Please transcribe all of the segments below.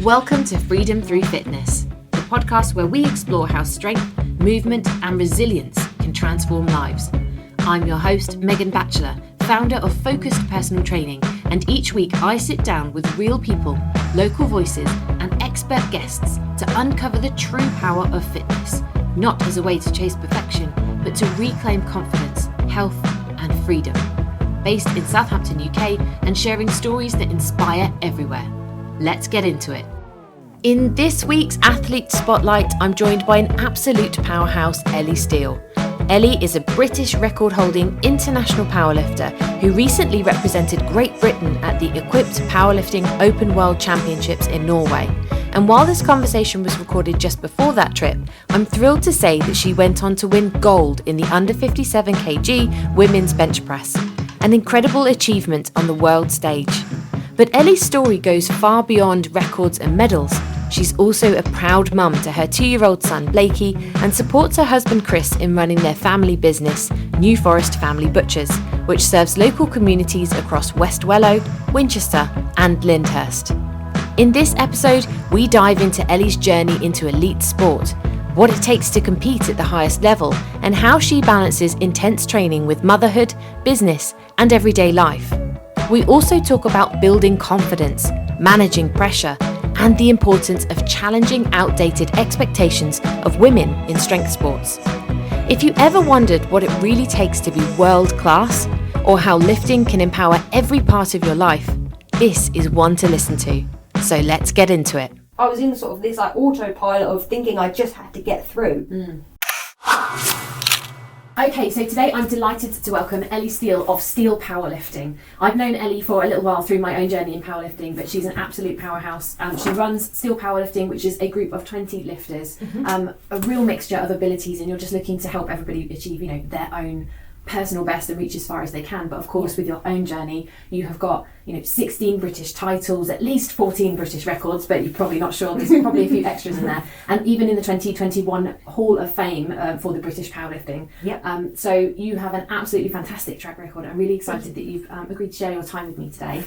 Welcome to Freedom Through Fitness, the podcast where we explore how strength, movement and resilience can transform lives. I'm your host, Megan Batchelor, founder of Focused Personal Training, and each week I sit down with real people, local voices and expert guests to uncover the true power of fitness, not as a way to chase perfection, but to reclaim confidence, health and freedom. Based in Southampton, UK, and sharing stories that inspire everywhere. Let's get into it. In this week's Athlete Spotlight, I'm joined by an absolute powerhouse, Ellie Steel. Ellie is a British record-holding international powerlifter who recently represented Great Britain at the Equipped Powerlifting Open World Championships in Norway. And while this conversation was recorded just before that trip, I'm thrilled to say that she went on to win gold in the under 57 kg women's bench press, an incredible achievement on the world stage. But Ellie's story goes far beyond records and medals. She's also a proud mum to her 2-year-old son Blakey and supports her husband Chris in running their family business, New Forest Family Butchers, which serves local communities across West Wellow, Winchester and Lyndhurst. In this episode, we dive into Ellie's journey into elite sport, what it takes to compete at the highest level, and how she balances intense training with motherhood, business and everyday life. We also talk about building confidence, managing pressure, and the importance of challenging outdated expectations of women in strength sports. If you ever wondered what it really takes to be world class, or how lifting can empower every part of your life, this is one to listen to. So let's get into it. I was in sort of this autopilot of thinking I just had to get through. Okay, so today I'm delighted to welcome Ellie Steel of Steel Powerlifting. I've known Ellie for a little while through my own journey in powerlifting, but she's an absolute powerhouse. She runs Steel Powerlifting, which is a group of 20 lifters, a real mixture of abilities, and you're just looking to help everybody achieve, their own personal best and reach as far as they can. But of course, with your own journey, you have got 16 British titles, at least 14 British records, but you're probably not sure. There's probably a few extras in there, and even in the 2021 Hall of Fame for the British powerlifting. So you have an absolutely fantastic track record. I'm really excited that you've agreed to share your time with me today.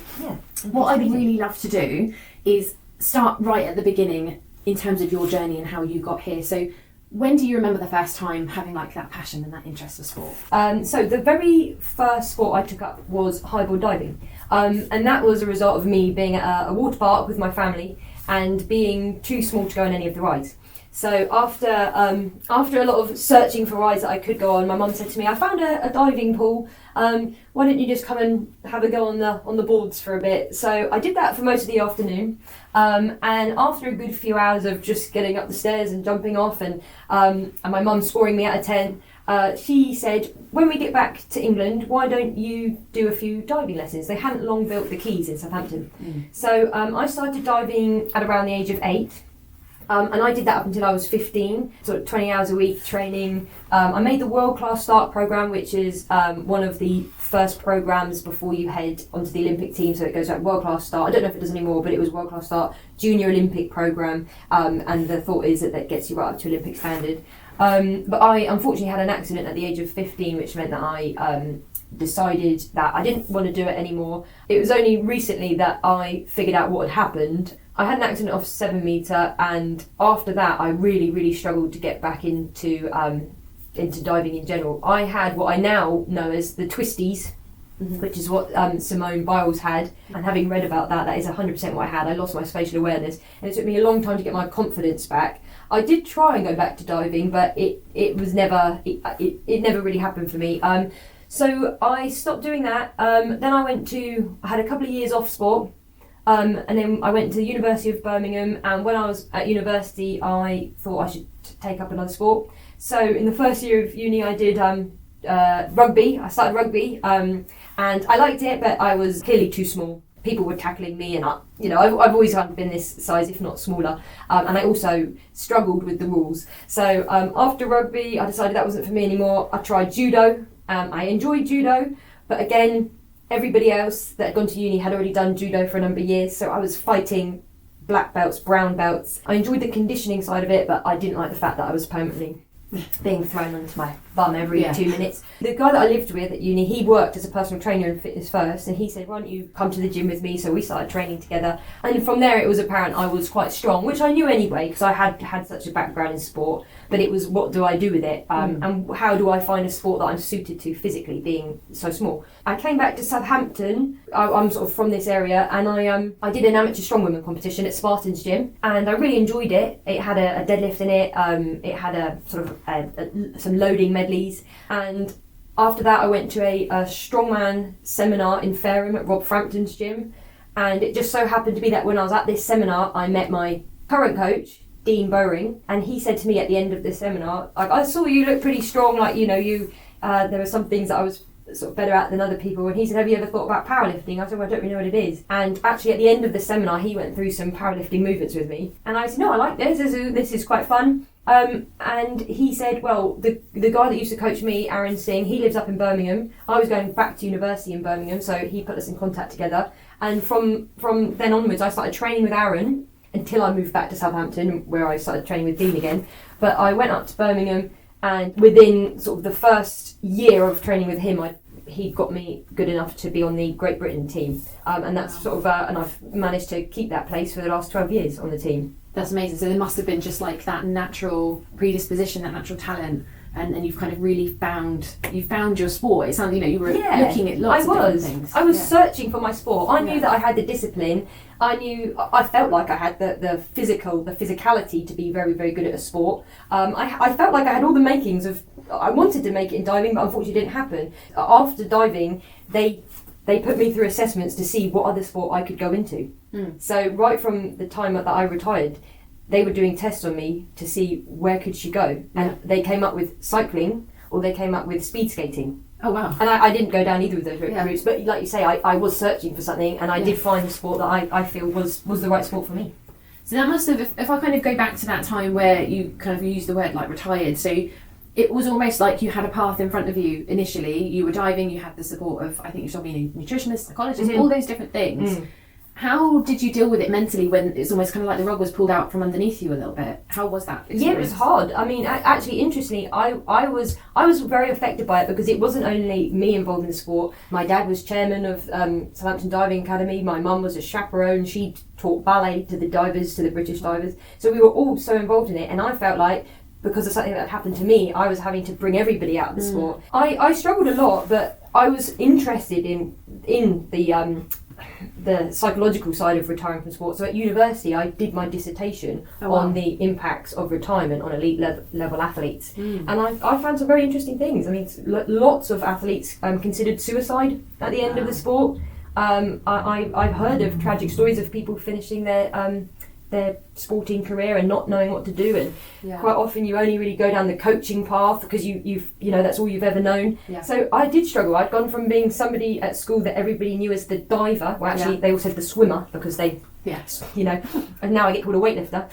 What I'd really love to do is start right at the beginning in terms of your journey and how you got here. So when do you remember the first time having that passion and that interest for sport? So the very first sport I took up was highboard diving, and that was a result of me being at a water park with my family and being too small to go on any of the rides. So after a lot of searching for rides that I could go on, my mum said to me, "I found a diving pool. Why don't you just come and have a go on the boards for a bit?" So I did that for most of the afternoon, and after a good few hours of just getting up the stairs and jumping off, and my mum scoring me out of 10, she said, "When we get back to England, why don't you do a few diving lessons?" They hadn't long built the quays in Southampton. So I started diving at around the age of 8. And I did that up until I was 15, so 20 hours a week training. I made the World Class Start programme, which is one of the first programmes before you head onto the Olympic team. So it goes like World Class Start. I don't know if it does anymore, but it was World Class Start, Junior Olympic programme. And the thought is that gets you right up to Olympic standard. But I unfortunately had an accident at the age of 15, which meant that I decided that I didn't want to do it anymore. It was only recently that I figured out what had happened. I had an accident off 7 metre, and after that I really, really struggled to get back into diving in general. I had what I now know as the twisties, which is what Simone Biles had, and having read about that is 100% what I had. I lost my spatial awareness, and it took me a long time to get my confidence back. I did try and go back to diving, but it never really happened for me. So I stopped doing that. Then I had a couple of years off sport. And then I went to the University of Birmingham, and when I was at university I thought I should take up another sport. So in the first year of uni I did rugby. I started rugby, and I liked it, but I was clearly too small. People were tackling me, and I've always kind of been this size, if not smaller, and I also struggled with the rules. So after rugby I decided that wasn't for me anymore. I tried judo. I enjoyed judo, but again, everybody else that had gone to uni had already done judo for a number of years, so I was fighting black belts, brown belts. I enjoyed the conditioning side of it, but I didn't like the fact that I was permanently being thrown onto my bum every 2 minutes. The guy that I lived with at uni, he worked as a personal trainer in fitness first, and he said, why don't you come to the gym with me? So we started training together, and from there it was apparent I was quite strong, which I knew anyway because I had such a background in sport, but it was what do I do with it, and how do I find a sport that I'm suited to physically, being so small. I came back to Southampton. I'm sort of from this area, and I did an amateur strongwoman competition at Spartan's gym, and I really enjoyed it. It had a deadlift in it. It had a sort of some loading medleys, and after that I went to a strongman seminar in Fareham at Rob Frampton's gym, and it just so happened to be that when I was at this seminar I met my current coach, Dean Bowring, and he said to me at the end of the seminar, like, I saw you look pretty strong, like, you know, there were some things that I was sort of better at than other people, and he said, have you ever thought about powerlifting? I said, well, I don't really know what it is. And actually at the end of the seminar he went through some powerlifting movements with me, and I said, no, I like this is quite fun. And he said, well, the guy that used to coach me, Aaron Singh, he lives up in Birmingham. I was going back to university in Birmingham, so he put us in contact together, and from then onwards I started training with Aaron until I moved back to Southampton, where I started training with Dean again. But I went up to Birmingham, and within sort of the first year of training with him, he got me good enough to be on the Great Britain team, and that's sort of and I've managed to keep that place for the last 12 years on the team. That's amazing. So there must have been just like that natural predisposition, that natural talent, and you've kind of really found your sport. It sounds, you know, you were looking at lots of different things. I was searching for my sport. I knew that I had the discipline. I felt like I had the physicality to be very, very good at a sport. I felt like I had all the makings of, I wanted to make it in diving, but unfortunately it didn't happen. After diving, they put me through assessments to see what other sport I could go into. So right from the time that I retired, they were doing tests on me to see where could she go, and they came up with cycling, or they came up with speed skating. Oh wow. And I didn't go down either of those routes, but like you say, I was searching for something, and I did find the sport that I feel was the right sport for me. So that must have, if I kind of go back to that time where you kind of used the word like retired, so it was almost like you had a path in front of you initially. You were diving, you had the support of, I think you told me, a nutritionist, psychologist, all those different things. How did you deal with it mentally when it's almost kind of like the rug was pulled out from underneath you a little bit? How was that experience? Yeah, it was hard. I mean, actually, interestingly, I was very affected by it because it wasn't only me involved in the sport. My dad was chairman of Southampton Diving Academy. My mum was a chaperone. She taught ballet to the divers, to the British divers. So we were all so involved in it, and I felt like, because of something that happened to me, I was having to bring everybody out of the sport. I struggled a lot, but I was interested in the psychological side of retiring from sport. So at university I did my dissertation on the impacts of retirement on elite level athletes, and I found some very interesting things. I mean, lots of athletes considered suicide at the end of the sport. I've heard of tragic stories of people finishing their sporting career and not knowing what to do, and quite often you only really go down the coaching path because you know that's all you've ever known. So I did struggle. I'd gone from being somebody at school that everybody knew as the diver, well actually they all said the swimmer because they you know, and now I get called a weightlifter,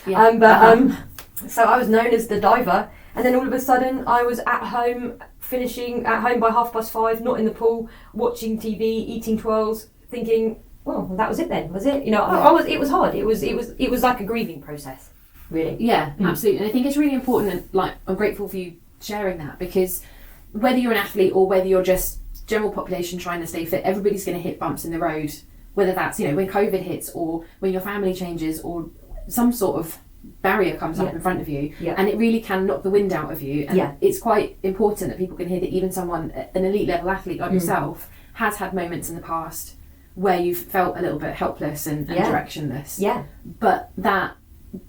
so I was known as the diver, and then all of a sudden I was at home, finishing at home by 5:30, not in the pool, watching TV, eating twirls, thinking, well, that was it then, was it? You know, it was hard. It was like a grieving process, really. Yeah, absolutely. And I think it's really important, and like, I'm grateful for you sharing that, because whether you're an athlete or whether you're just general population trying to stay fit, everybody's going to hit bumps in the road, whether that's, you know, when COVID hits or when your family changes or some sort of barrier comes up in front of you, and it really can knock the wind out of you. And it's quite important that people can hear that even someone, an elite level athlete like yourself, has had moments in the past where you've felt a little bit helpless and directionless. But that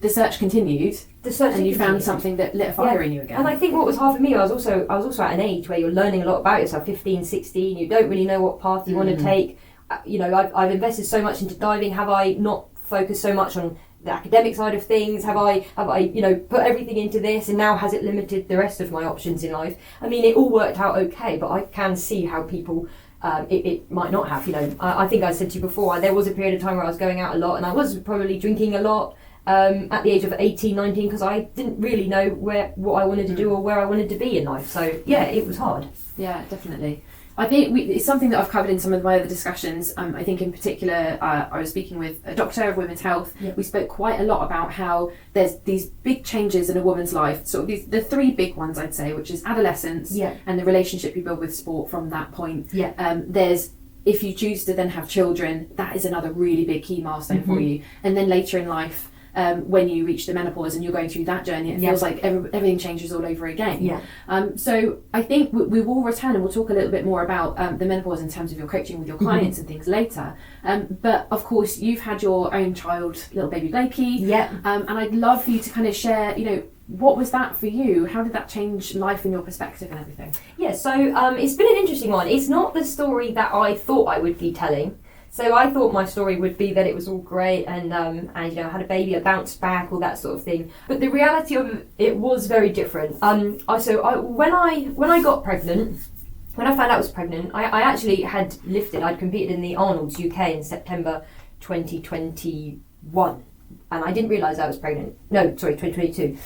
the search continued. And you found something that lit a fire in you again. And I think what was hard for me, I was also at an age where you're learning a lot about yourself, 15, 16, you don't really know what path you want to take. You know, I've invested so much into diving. Have I not focused so much on the academic side of things? Have I you know, put everything into this, and now has it limited the rest of my options in life? I mean, it all worked out okay, but I can see how people it might not have. You know, I think I said to you before, there was a period of time where I was going out a lot, and I was probably drinking a lot at the age of 18, 19, because I didn't really know what I wanted to do or where I wanted to be in life. So yeah, it was hard. Yeah, definitely. I think it's something that I've covered in some of my other discussions. I think in particular, I was speaking with a doctor of women's health. Yeah. We spoke quite a lot about how there's these big changes in a woman's life. So the three big ones, I'd say, which is adolescence and the relationship you build with sport from that point. Yeah. There's, if you choose to then have children, that is another really big key milestone for you. And then later in life, when you reach the menopause and you're going through that journey, it feels like everything changes all over again. Yeah. So I think we will return and we'll talk a little bit more about the menopause in terms of your coaching with your clients and things later. But of course, you've had your own child, little baby Blakey. Yeah. And I'd love for you to kind of share, what was that for you? How did that change life in your perspective and everything? Yeah, so it's been an interesting one. It's not the story that I thought I would be telling. So I thought my story would be that it was all great and I had a baby, I bounced back, all that sort of thing. But the reality of it was very different. When I got pregnant, when I found out I was pregnant, I actually had lifted. I'd competed in the Arnold's UK in September 2021. And I didn't realise I was pregnant. No, sorry, 2022.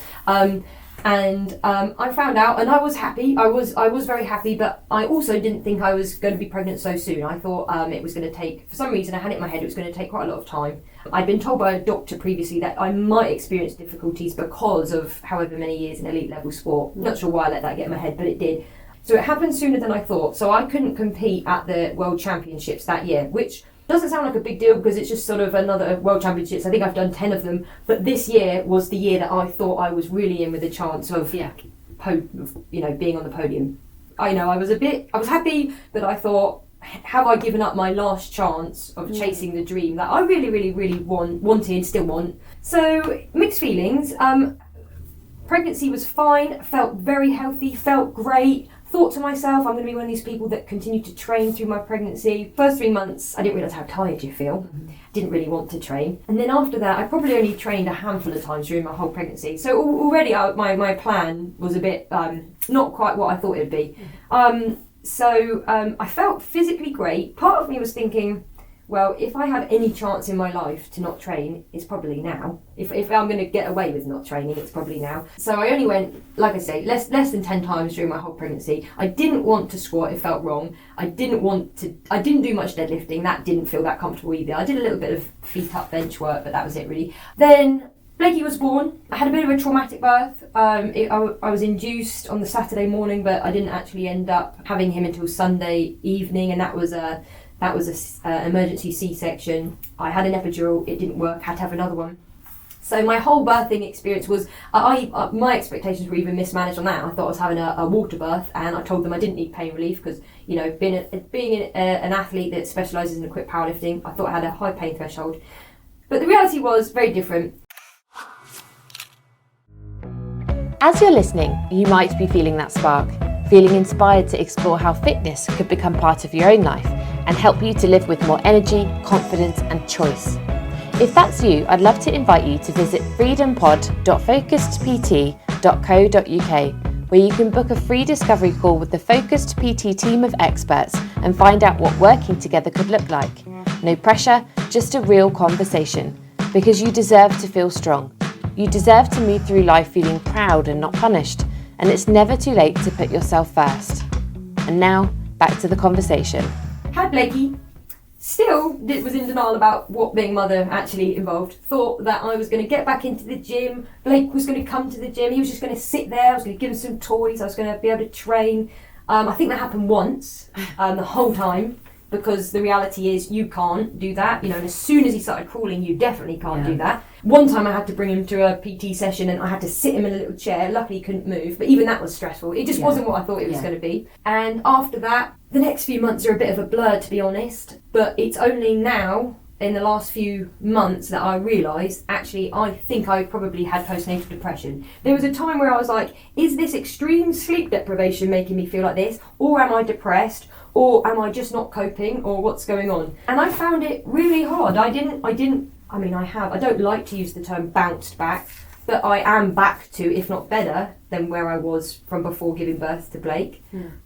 I found out, and I was happy. I was very happy, but I also didn't think I was going to be pregnant so soon. I thought it was going to take, for some reason, I had it in my head, it was going to take quite a lot of time. I'd been told by a doctor previously that I might experience difficulties because of however many years in elite level sport. Not sure why I let that get in my head, but it did. So it happened sooner than I thought. So I couldn't compete at the World Championships that year, which doesn't sound like a big deal because it's just sort of another World Championships. I think I've done 10 of them, but this year was the year that I thought I was really in with a chance of, being on the podium. I was happy, but I thought, have I given up my last chance of chasing the dream that I really, really, really wanted, still want? So mixed feelings. Pregnancy was fine, felt very healthy, felt great. Thought to myself, I'm going to be one of these people that continue to train through my pregnancy. First 3 months, I didn't realise how tired you feel. Didn't really want to train. And then after that, I probably only trained a handful of times during my whole pregnancy. So already my plan was a bit not quite what I thought it would be. I felt physically great. Part of me was thinking, well, if I have any chance in my life to not train, it's probably now. If I'm going to get away with not training, it's probably now. So I only went, like I say, less than 10 times during my whole pregnancy. I didn't want to squat, it felt wrong. I didn't do much deadlifting, that didn't feel that comfortable either. I did a little bit of feet up bench work, but that was it really. Then Blakey was born. I had a bit of a traumatic birth. I was induced on the Saturday morning, but I didn't actually end up having him until Sunday evening, and that was an emergency C-section. I had an epidural, it didn't work, had to have another one. So my whole birthing experience was, my expectations were even mismanaged on that. I thought I was having a water birth, and I told them I didn't need pain relief because, being an athlete that specialises in equipped powerlifting, I thought I had a high pain threshold. But the reality was very different. As you're listening, you might be feeling that spark, feeling inspired to explore how fitness could become part of your own life and help you to live with more energy, confidence and choice. If that's you, I'd love to invite you to visit freedompod.focusedpt.co.uk, where you can book a free discovery call with the Focused PT team of experts and find out what working together could look like. No pressure, just a real conversation, because you deserve to feel strong. You deserve to move through life feeling proud and not punished, and it's never too late to put yourself first. And now, back to the conversation. Had Blakey, still was in denial about what being a mother actually involved. Thought that I was going to get back into the gym, Blake was going to come to the gym, he was just going to sit there, I was going to give him some toys, I was going to be able to train. I think that happened once, the whole time, because the reality is you can't do that. And as soon as he started crawling, you definitely can't do that. One time I had to bring him to a PT session and I had to sit him in a little chair. Luckily he couldn't move, but even that was stressful. It just wasn't what I thought it was going to be. And after that, the next few months are a bit of a blur, to be honest. But it's only now, in the last few months, that I realise, actually, I think I probably had postnatal depression. There was a time where I was like, is this extreme sleep deprivation making me feel like this? Or am I depressed? Or am I just not coping? Or what's going on? And I found it really hard. I don't like to use the term bounced back, but I am back to, if not better, than where I was from before giving birth to Blake.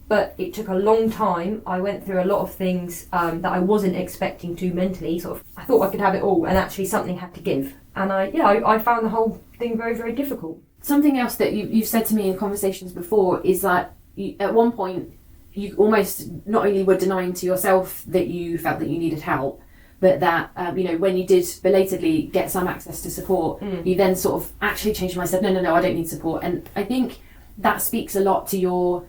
But it took a long time. I went through a lot of things that I wasn't expecting to mentally. I thought I could have it all, and actually something had to give. And I found the whole thing very, very difficult. Something else that you've said to me in conversations before is that at one point you almost not only were denying to yourself that you felt that you needed help, but that, when you did belatedly get some access to support, you then sort of actually changed your mind, said, no, I don't need support. And I think that speaks a lot to your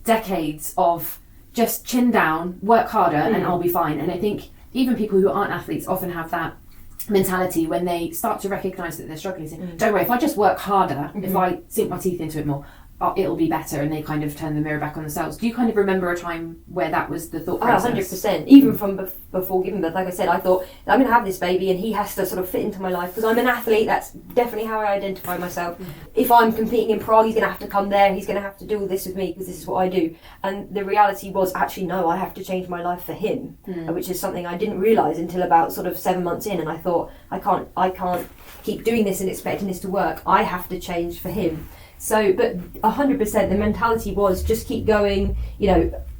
decades of just chin down, work harder, and I'll be fine. And I think even people who aren't athletes often have that mentality when they start to recognise that they're struggling, saying, don't worry, if I just work harder, if I sink my teeth into it more, it'll be better, and they kind of turn the mirror back on themselves. Do you kind of remember a time where that was the thought process? 100%. Even from before giving birth, like I said, I thought, I'm going to have this baby and he has to sort of fit into my life because I'm an athlete. That's definitely how I identify myself. If I'm competing in Prague, he's going to have to come there, he's going to have to do all this with me because this is what I do. And the reality was, actually, no, I have to change my life for him, which is something I didn't realise until about sort of 7 months in. And I thought, I can't keep doing this and expecting this to work. I have to change for him. So, but 100%, the mentality was just keep going.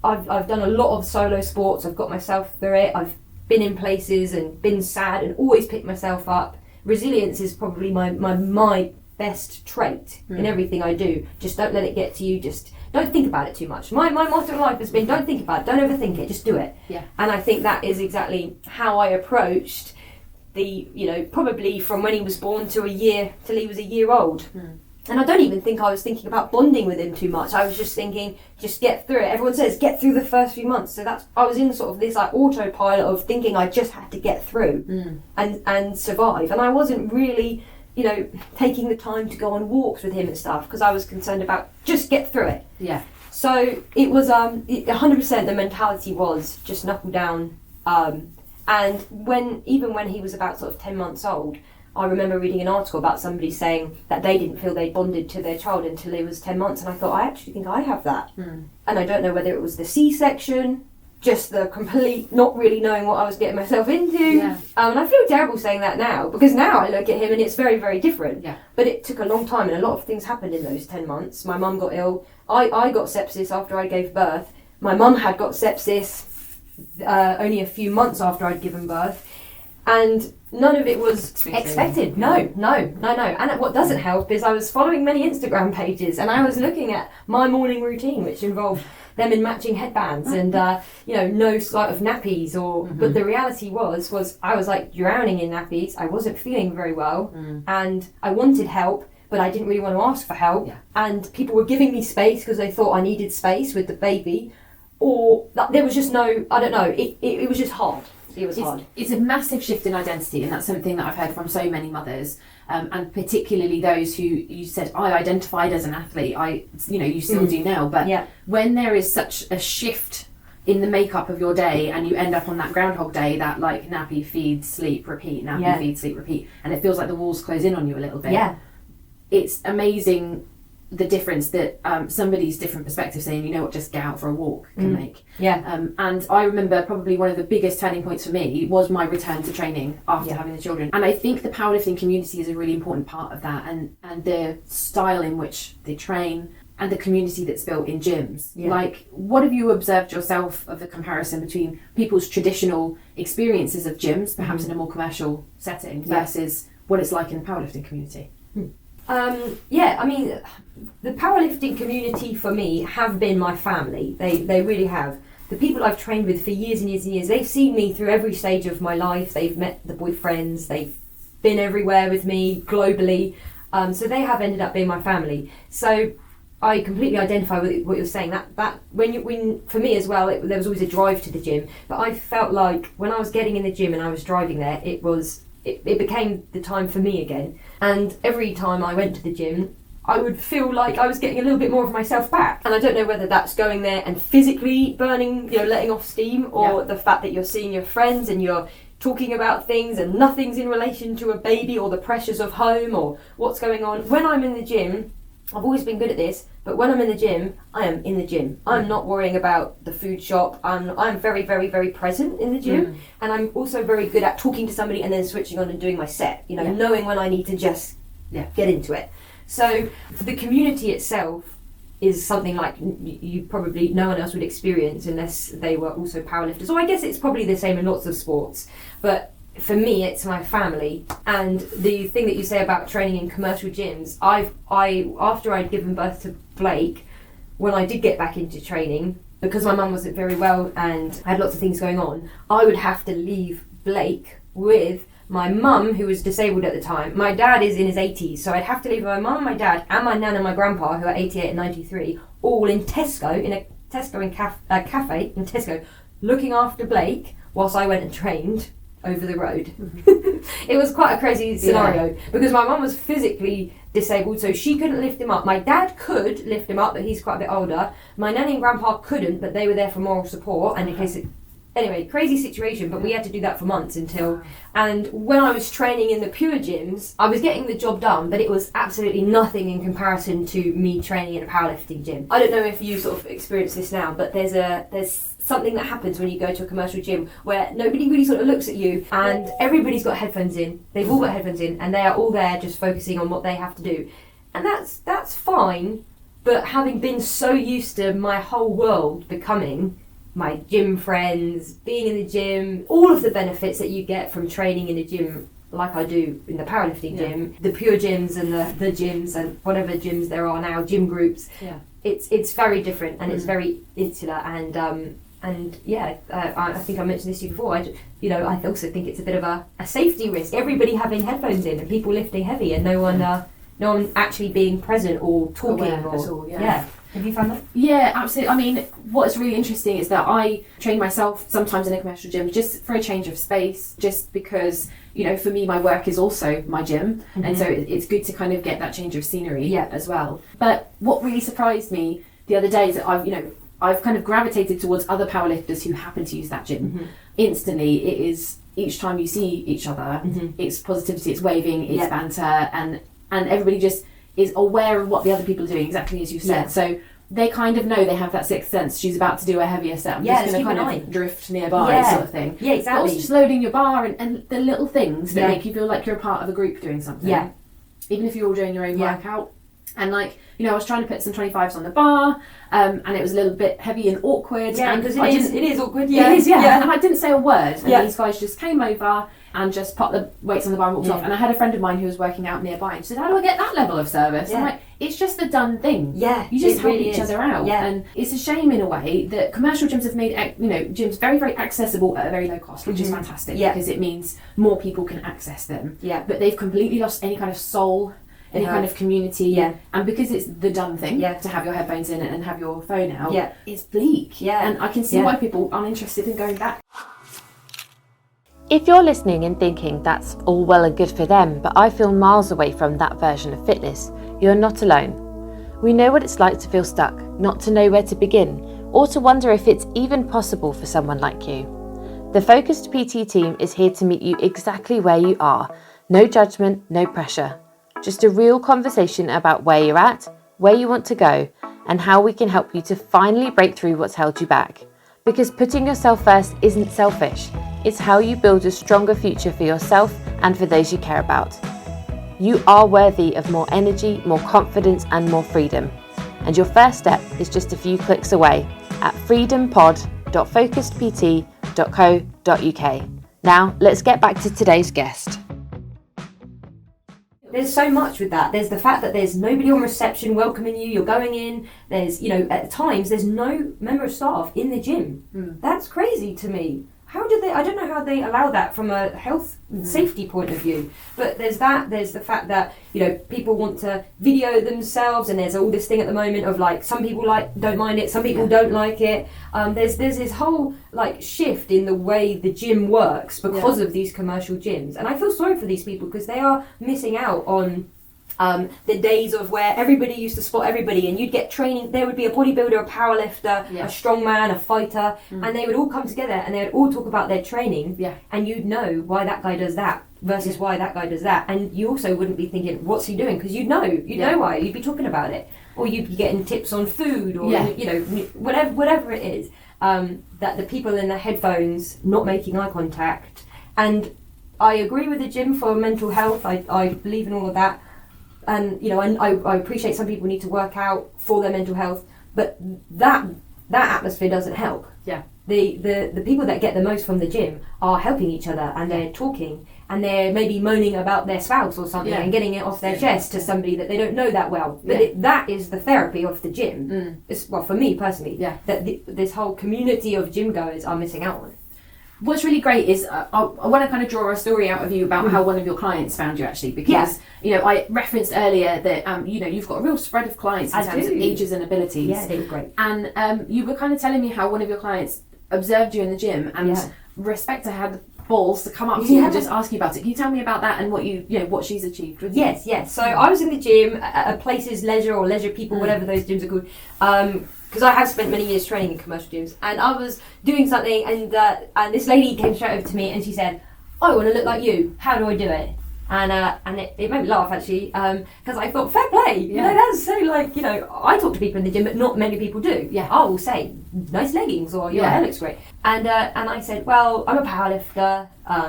I've done a lot of solo sports. I've got myself through it. I've been in places and been sad and always picked myself up. Resilience is probably my best trait in everything I do. Just don't let it get to you. Just don't think about it too much. My motto in life has been, don't think about it. Don't overthink it. Just do it. Yeah. And I think that is exactly how I approached probably from when he was born till he was a year old. And I don't even think I was thinking about bonding with him too much. I was just thinking, just get through it. Everyone says, get through the first few months. So I was in sort of this autopilot of thinking I just had to get through and survive. And I wasn't really, taking the time to go on walks with him and stuff because I was concerned about just get through it. Yeah. So it was 100% the mentality was just knuckle down. And when he was about sort of 10 months old, I remember reading an article about somebody saying that they didn't feel they bonded to their child until he was 10 months. And I thought, I actually think I have that. And I don't know whether it was the C-section, just the complete not really knowing what I was getting myself into. Yeah. And I feel terrible saying that now because now I look at him and it's very, very different. Yeah. But it took a long time and a lot of things happened in those 10 months. My mum got ill. I got sepsis after I gave birth. My mum had got sepsis only a few months after I'd given birth. And none of it was expected. No. And what doesn't help is I was following many Instagram pages and I was looking at my morning routine, which involved them in matching headbands and, no sort of nappies. But the reality was I was like drowning in nappies. I wasn't feeling very well and I wanted help, but I didn't really want to ask for help. Yeah. And people were giving me space because they thought I needed space with the baby. Or there was just no, I don't know, it was just hard. It was hard. It's a massive shift in identity, and that's something that I've heard from so many mothers, and particularly those who you said, I identified as an athlete, you still do now, but when there is such a shift in the makeup of your day and you end up on that Groundhog Day, that like nappy, feed, sleep, repeat, nappy, feed, sleep, repeat, and it feels like the walls close in on you a little bit. It's amazing the difference that somebody's different perspective saying, just get out for a walk can make. And I remember probably one of the biggest turning points for me was my return to training after having the children. And I think the powerlifting community is a really important part of that, and the style in which they train and the community that's built in gyms. Like, what have you observed yourself of the comparison between people's traditional experiences of gyms, perhaps in a more commercial setting, versus what it's like in the powerlifting community? The powerlifting community for me have been my family. They really have. The people I've trained with for years and years and years, they've seen me through every stage of my life. They've met the boyfriends, they've been everywhere with me globally. So they have ended up being my family. So I completely identify with what you're saying. That when for me as well, there was always a drive to the gym. But I felt like when I was getting in the gym and I was driving there, it became the time for me again. And every time I went to the gym, I would feel like I was getting a little bit more of myself back. And I don't know whether that's going there and physically burning, letting off steam, or the fact that you're seeing your friends and you're talking about things and nothing's in relation to a baby or the pressures of home or what's going on. When I'm in the gym, I've always been good at this, but when I'm in the gym, I am in the gym. I'm not worrying about the food shop. I'm very, very, very present in the gym. And I'm also very good at talking to somebody and then switching on and doing my set, knowing when I need to just get into it. So the community itself is something like you probably no one else would experience unless they were also powerlifters. Or I guess it's probably the same in lots of sports. But for me, it's my family. And the thing that you say about training in commercial gyms, I after I'd given birth to Blake, when I did get back into training, because my mum wasn't very well and had lots of things going on, I would have to leave Blake with my mum, who was disabled at the time. My dad is in his 80s, so I'd have to leave my mum and my dad and my nan and my grandpa, who are 88 and 93, all in Tesco, in a Tesco and cafe in Tesco, looking after Blake whilst I went and trained over the road. It was quite a crazy scenario because my mum was physically disabled, so she couldn't lift him up. My dad could lift him up, but he's quite a bit older. My nanny and grandpa couldn't, but they were there for moral support and in case it... Anyway, crazy situation, but we had to do that for months until... And when I was training in the pure gyms, I was getting the job done, but it was absolutely nothing in comparison to me training in a powerlifting gym. I don't know if you sort of experience this now, but there's something that happens when you go to a commercial gym where nobody really sort of looks at you and everybody's got headphones in. They've all got headphones in and they are all there just focusing on what they have to do. And that's fine, but having been so used to my whole world becoming my gym friends, being in the gym, all of the benefits that you get from training in a gym like I do in the powerlifting gym, the pure gyms and the gyms and whatever gyms there are now, gym groups, it's very different and it's very insular and I think I mentioned this to you before, I also think it's a bit of a safety risk. Everybody having headphones in and people lifting heavy and no one actually being present or talking Have you found that? Yeah, absolutely. I mean, what's really interesting is that I train myself sometimes in a commercial gym just for a change of space, just because, for me, my work is also my gym. And so it's good to kind of get that change of scenery as well. But what really surprised me the other day is that I've kind of gravitated towards other powerlifters who happen to use that gym. Instantly, it is, each time you see each other, it's positivity, it's waving, it's banter, and everybody just is aware of what the other people are doing, exactly as you said. So they kind of know, they have that sixth sense. She's about to do a heavier set. I'm just going to kind of drift nearby, sort of thing. Yeah, exactly. But also just loading your bar and the little things that make you feel like you're a part of a group doing something. Yeah. Even if you're all doing your own workout. And I was trying to put some 25s on the bar, and it was a little bit heavy and awkward. Yeah, because it is awkward. Yeah. It is, yeah. And I didn't say a word. And these guys just came over and just popped the weights on the bar and walked off. And I had a friend of mine who was working out nearby and she said, "How do I get that level of service?" I'm like, it's just a done thing. Yeah, you just help each other out. Yeah. And it's a shame in a way that commercial gyms have made gyms very, very accessible at a very low cost, which is fantastic because it means more people can access them. Yeah. But they've completely lost any kind of soul, any kind of community, and because it's the done thing to have your headphones in and have your phone out, it's bleak. And I can see why people aren't interested in going back. If you're listening and thinking that's all well and good for them, but I feel miles away from that version of fitness, you're not alone. We know what it's like to feel stuck, not to know where to begin, or to wonder if it's even possible for someone like you. The Focused PT team is here to meet you exactly where you are. No judgment, no pressure. Just a real conversation about where you're at, where you want to go, and how we can help you to finally break through what's held you back. Because putting yourself first isn't selfish. It's how you build a stronger future for yourself and for those you care about. You are worthy of more energy, more confidence, and more freedom. And your first step is just a few clicks away at freedompod.focusedpt.co.uk. Now, let's get back to today's guest. There's so much with that. There's the fact that there's nobody on reception welcoming you. You're going in. There's, at times there's no member of staff in the gym. That's crazy to me. I don't know how they allow that from a health and safety point of view. But there's that. There's the fact that, people want to video themselves, and there's all this thing at the moment of some people don't mind it, some people don't like it. There's this whole shift in the way the gym works because of these commercial gyms. And I feel sorry for these people because they are missing out on the days of where everybody used to spot everybody and you'd get training. There would be a bodybuilder, a powerlifter, a strongman, a fighter, and they would all come together and they would all talk about their training, and you'd know why that guy does that versus why that guy does that, and you also wouldn't be thinking, what's he doing? Because you'd know why. You'd be talking about it, or you'd be getting tips on food, or whatever it is. That the people in the headphones not making eye contact, and I agree with the gym for mental health. I believe in all of that. And I appreciate some people need to work out for their mental health, but that that atmosphere doesn't help. Yeah. The people that get the most from the gym are helping each other, and they're talking, and they're maybe moaning about their spouse or something and getting it off their chest to somebody that they don't know that well. But that is the therapy of the gym. It's, well, for me personally, that this whole community of gym goers are missing out on. What's really great is I want to kind of draw a story out of you about how one of your clients found you, actually, because I referenced earlier that you've got a real spread of clients in terms of ages and abilities. Yeah, they were great. And you were kind of telling me how one of your clients observed you in the gym and Respecta had the balls to come up to you and just ask you about it. Can you tell me about that and what what she's achieved with you? Yes. So I was in the gym at Places Leisure or Leisure People, whatever those gyms are called. Because I have spent many years training in commercial gyms, and I was doing something, and this lady came straight over to me and she said, "I want to look like you. How do I do it?" And it made me laugh, actually, because I thought, fair play. That's so I talk to people in the gym, but not many people do. I will say, nice leggings, or your hair looks great. And I said, well, I'm a powerlifter.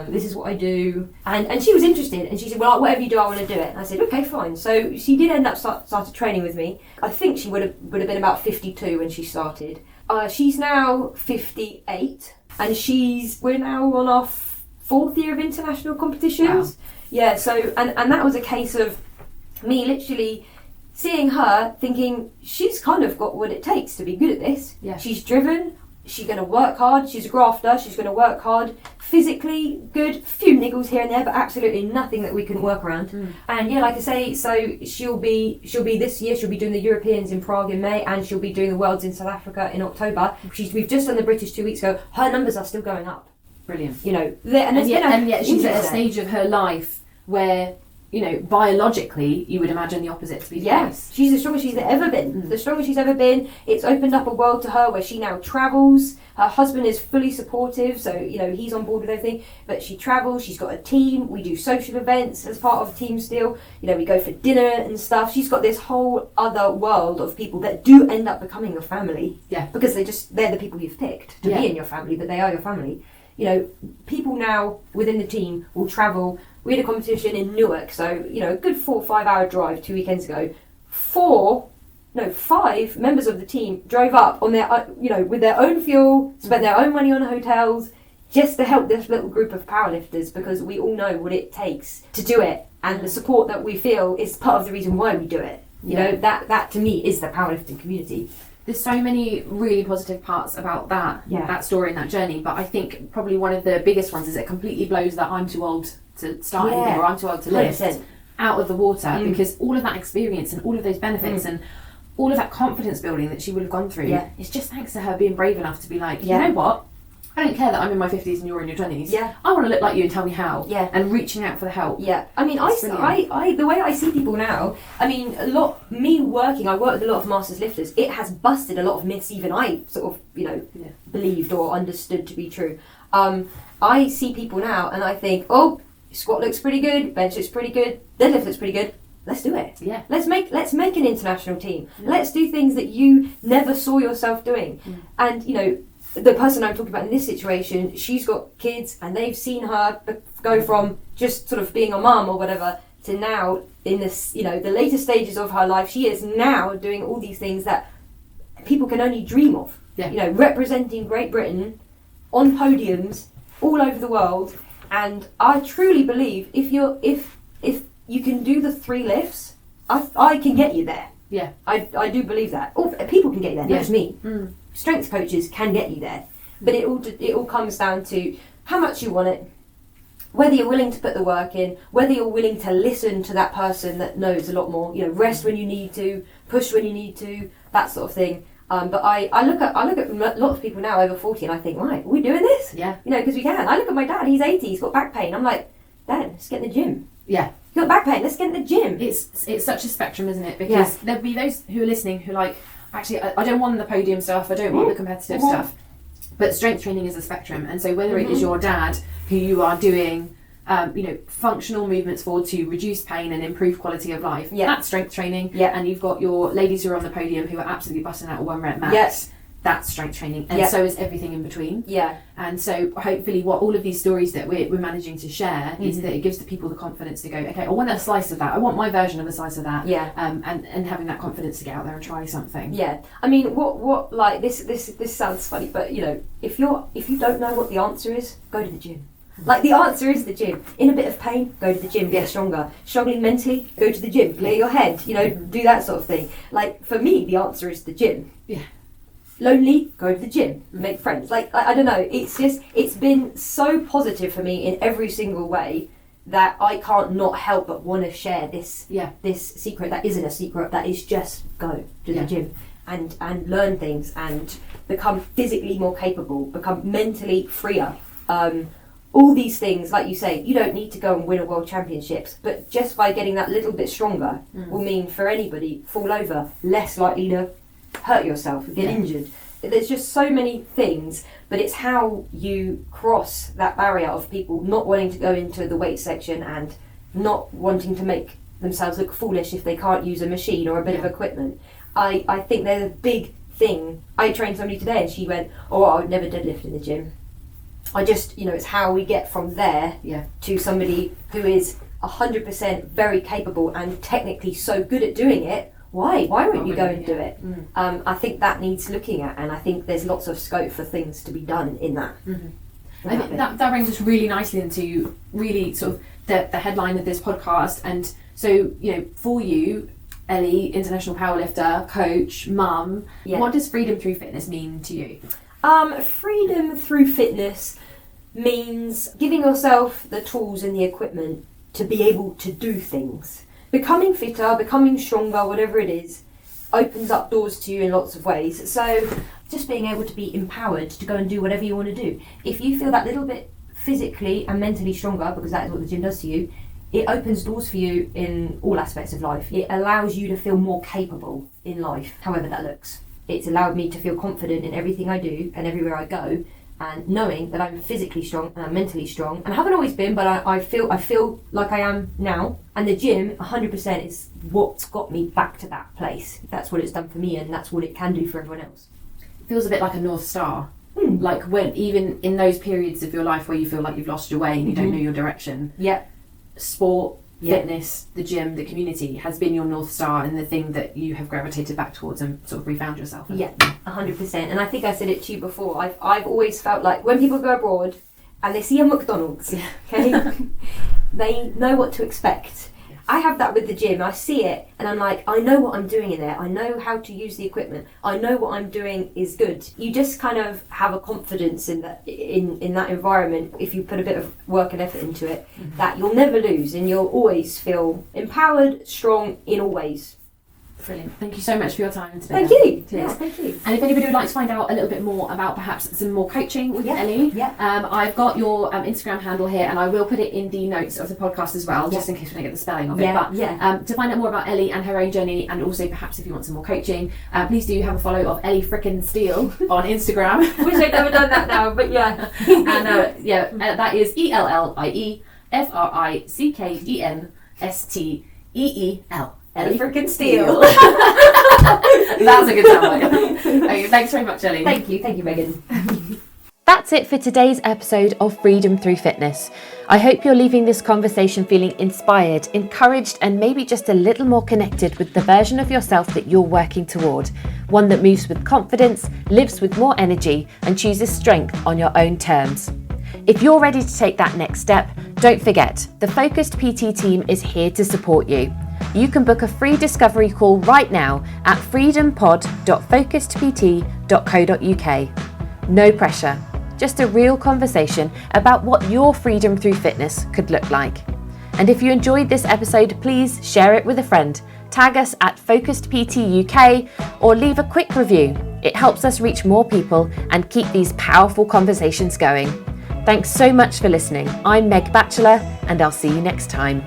This is what I do. And she was interested, and she said, well, whatever you do, I want to do it. And I said, okay, fine. So she did end up started training with me. I think she would have been about 52 when she started. She's now 58, and we're now on our 4th year of international competitions. Wow. Yeah, so, and that was a case of me literally seeing her thinking, she's kind of got what it takes to be good at this. Yeah. She's driven, she's going to work hard, she's a grafter, she's going to work hard, physically good, few niggles here and there, but absolutely nothing that we couldn't work around. And like I say, so she'll be this year, she'll be doing the Europeans in Prague in May, and she'll be doing the Worlds in South Africa in October. We've just done the British 2 weeks ago. Her numbers are still going up. Brilliant. And yet she's at a stage of her life where, biologically, you would imagine the opposite to be the case. She's the strongest she's ever been. The strongest she's ever been. It's opened up a world to her where she now travels. Her husband is fully supportive, so, he's on board with everything. But she travels, she's got a team, we do social events as part of Team Steel. We go for dinner and stuff. She's got this whole other world of people that do end up becoming your family. Yeah. Because they're the people you've picked to be in your family, but they are your family. People now within the team will travel. We had a competition in Newark, so, a good 4 or 5 hour drive 2 weekends ago. 5 members of the team drove up on their, with their own fuel, spent their own money on hotels, just to help this little group of powerlifters, because we all know what it takes to do it, and the support that we feel is part of the reason why we do it. That to me is the powerlifting community. There's so many really positive parts about that story and that journey, but I think probably one of the biggest ones is it completely blows that I'm too old to start anything, or I'm too old to lift 100%. Out of the water, because all of that experience and all of those benefits and all of that confidence building that she would have gone through is just thanks to her being brave enough to be like, you know what, I don't care that I'm in my 50s and you're in your 20s. I want to look like you and tell me how. And reaching out for the help. I mean, I the way I see people now, I mean, I work with a lot of masters lifters. It has busted a lot of myths even I sort of, believed or understood to be true. I see people now and I think, oh, squat looks pretty good, bench looks pretty good, deadlift looks pretty good. Let's do it. Yeah. Let's make an international team. Let's do things that you never saw yourself doing. And the person I'm talking about in this situation, she's got kids and they've seen her go from just sort of being a mum or whatever to now in this, the later stages of her life, she is now doing all these things that people can only dream of. Representing Great Britain on podiums all over the world. And I truly believe if you can do the 3 lifts, I can get you there. Yeah. I do believe that. People can get you there, not just me. Strength coaches can get you there, but it all comes down to how much you want it, whether you're willing to put the work in, whether you're willing to listen to that person that knows a lot more. Rest when you need to, push when you need to, that sort of thing. But I look at a lot of people now over 40, and I think, right, are we doing this? Yeah. Because we can. I look at my dad; he's 80, he's got back pain. I'm like, Dad, let's get in the gym. Yeah. You got back pain? Let's get in the gym. It's such a spectrum, isn't it? Because there'll be those who are listening who like, actually, I don't want the podium stuff, I don't want the competitive stuff, but strength training is a spectrum. And so whether it is your dad who you are doing functional movements for to reduce pain and improve quality of life, that's strength training, and you've got your ladies who are on the podium who are absolutely busting out a 1 rep max, that's strength training, and so is everything in between. Yeah. And so hopefully what all of these stories that we're managing to share is that it gives the people the confidence to go, okay, I want a slice of that. I want my version of a slice of that. Yeah. And having that confidence to get out there and try something. Yeah. I mean, what like this sounds funny, but you know, if you don't know what the answer is, go to the gym. Like, the answer is the gym. In a bit of pain, go to the gym, get stronger. Struggling mentally, go to the gym, clear your head, you know, do that sort of thing. Like, for me, the answer is the gym. Yeah. Lonely, go to the gym, make friends. Like, I don't know, it's been so positive for me in every single way that I can't not help but want to share this secret that isn't a secret, that is just go to the gym and learn things and become physically more capable, become mentally freer. All these things, like you say, you don't need to go and win a world championships, but just by getting that little bit stronger will mean for anybody, fall over, less likely to hurt yourself, get injured. There's just so many things, but it's how you cross that barrier of people not wanting to go into the weight section and not wanting to make themselves look foolish if they can't use a machine or a bit of equipment. I think there's a big thing. I trained somebody today and she went, I would never deadlift in the gym. I just, it's how we get from there to somebody who is 100% very capable and technically so good at doing it. Why won't you go and do it? I think that needs looking at, and I think there's lots of scope for things to be done in that. I think that brings us really nicely into really sort of the headline of this podcast. And so, for you, Ellie, international powerlifter, coach, mum, what does freedom through fitness mean to you? Freedom through fitness means giving yourself the tools and the equipment to be able to do things. Becoming fitter, becoming stronger, whatever it is, opens up doors to you in lots of ways. So just being able to be empowered to go and do whatever you want to do. If you feel that little bit physically and mentally stronger, because that is what the gym does to you, it opens doors for you in all aspects of life. It allows you to feel more capable in life, however that looks. It's allowed me to feel confident in everything I do and everywhere I go, and knowing that I'm physically strong and I'm mentally strong, and I haven't always been, but I feel like I am now. And the gym 100% is what's got me back to that place. That's what it's done for me, and that's what it can do for everyone else. It feels a bit like a North Star. Like when even in those periods of your life where you feel like you've lost your way and you don't know your direction. Sport, fitness, the gym, the community has been your North Star and the thing that you have gravitated back towards and sort of refound yourself in. 100%. And I think I said it to you before, I've always felt like when people go abroad and they see a McDonald's, okay, they know what to expect. I have that with the gym. I see it and I'm like, I know what I'm doing in there. I know how to use the equipment. I know what I'm doing is good. You just kind of have a confidence in that environment, if you put a bit of work and effort into it, that you'll never lose and you'll always feel empowered, strong in all ways. Brilliant. Thank you so much for your time today. Thank you. Yes, thank you. And if anybody would like to find out a little bit more about perhaps some more coaching with Ellie, I've got your Instagram handle here, and I will put it in the notes of the podcast as well, just in case we don't get the spelling of it. But to find out more about Ellie and her own journey, and also perhaps if you want some more coaching, please do have a follow of Ellie frickin' Steel on Instagram. Wish I'd never done that now, but yeah. And that is ELLIE FRICKENSTEEL. Ellie frickin' Steel. That's a good soundbite. Okay, thanks very much, Ellie. Thank you, Megan. That's it for today's episode of Freedom Through Fitness. I hope you're leaving this conversation feeling inspired, encouraged, and maybe just a little more connected with the version of yourself that you're working toward. One that moves with confidence, lives with more energy, and chooses strength on your own terms. If you're ready to take that next step, don't forget, the Focused PT team is here to support you. You can book a free discovery call right now at freedompod.focusedpt.co.uk. No pressure, just a real conversation about what your freedom through fitness could look like. And if you enjoyed this episode, please share it with a friend, tag us at Focused PT UK, or leave a quick review. It helps us reach more people and keep these powerful conversations going. Thanks so much for listening. I'm Meg Batchelor, and I'll see you next time.